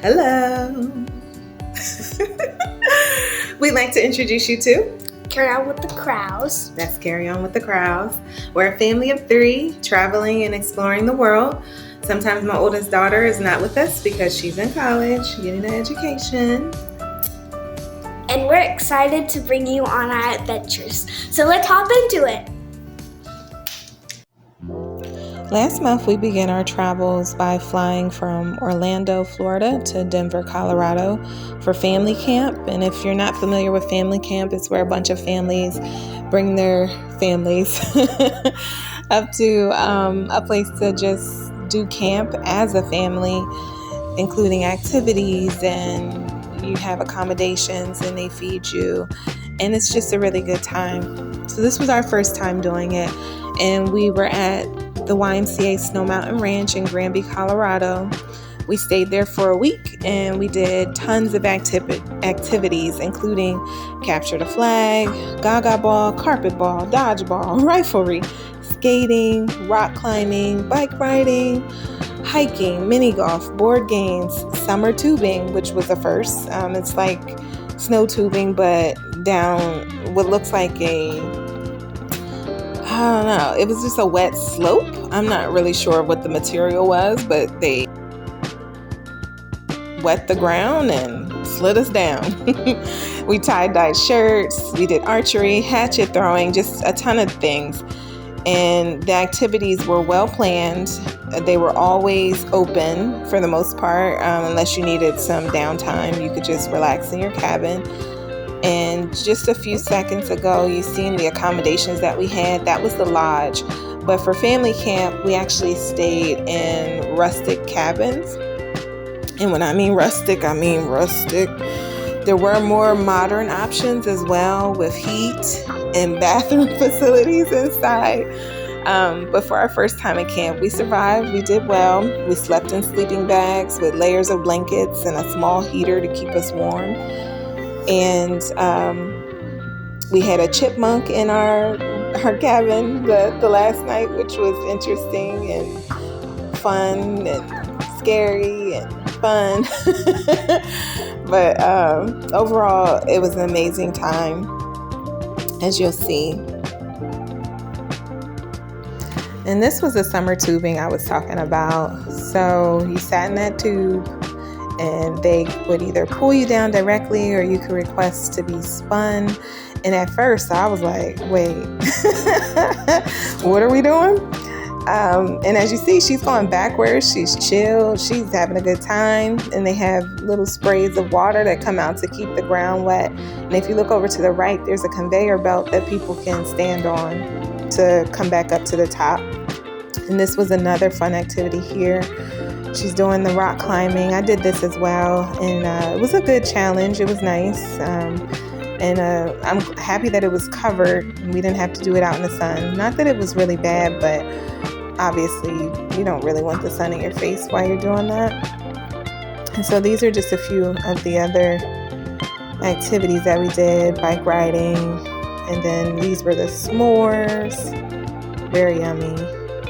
Hello. We'd like to introduce you to Carry On with the Crowds. That's Carry On with the Crowds. We're a family of 3 traveling and exploring the world. Sometimes my oldest daughter is not with us because she's in college getting an education. And we're excited to bring you on our adventures. So let's hop into it. Last month, we began our travels by flying from Orlando, Florida to Denver, Colorado for family camp. And if you're not familiar with family camp, it's where a bunch of families bring their families up to a place to just do camp as a family, including activities, and you have accommodations and they feed you. And it's just a really good time. So this was our first time doing it. And we were at the YMCA Snow Mountain Ranch in Granby, Colorado. We stayed there for a week and we did tons of activities, including capture the flag, gaga ball, carpet ball, dodgeball, riflery, skating, rock climbing, bike riding, hiking, mini golf, board games, summer tubing, which was a first. It's like snow tubing, but down what looks like I don't know. It was just a wet slope. I'm not really sure what the material was, but they wet the ground and slid us down. We tie-dyed shirts. We did archery, hatchet throwing, just a ton of things. And the activities were well planned. They were always open for the most part, unless you needed some downtime. You could just relax in your cabin. And just a few seconds ago, you seen the accommodations that we had. That was the lodge. But for family camp, we actually stayed in rustic cabins. And when I mean rustic, I mean rustic. There were more modern options as well with heat and bathroom facilities inside. But for our first time at camp, we survived. We did well. We slept in sleeping bags with layers of blankets and a small heater to keep us warm. And we had a chipmunk in our cabin the last night, which was interesting and fun and scary and fun. But overall, it was an amazing time, as you'll see. And this was the summer tubing I was talking about. So you sat in that tube, and they would either pull you down directly or you could request to be spun. And at first I was like, wait, what are we doing? And as you see, she's going backwards. She's chilled. She's having a good time. And they have little sprays of water that come out to keep the ground wet. And if you look over to the right, there's a conveyor belt that people can stand on to come back up to the top. And this was another fun activity here. She's doing the rock climbing. I did this as well, and it was a good challenge. It was nice, and I'm happy that it was covered. We didn't have to do it out in the sun. Not that it was really bad, but obviously you don't really want the sun in your face while you're doing that. And so these are just a few of the other activities that we did, bike riding, and then these were the s'mores. Very yummy.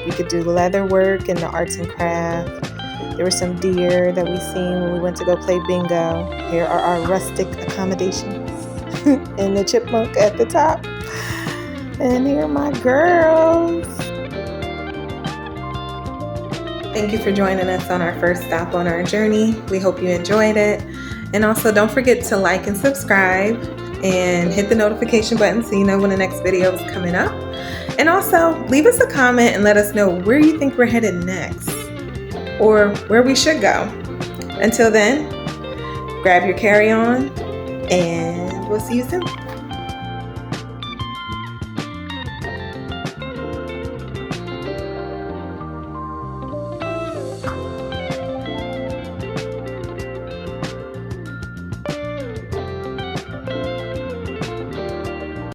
We could do leather work and the arts and crafts. There were some deer that we seen when we went to go play bingo. Here are our rustic accommodations. And the chipmunk at the top. And here are my girls. Thank you for joining us on our first stop on our journey. We hope you enjoyed it. And also don't forget to like and subscribe and hit the notification button so you know when the next video is coming up. And also leave us a comment and let us know where you think we're headed next, or where we should go. Until then, grab your carry-on and we'll see you soon.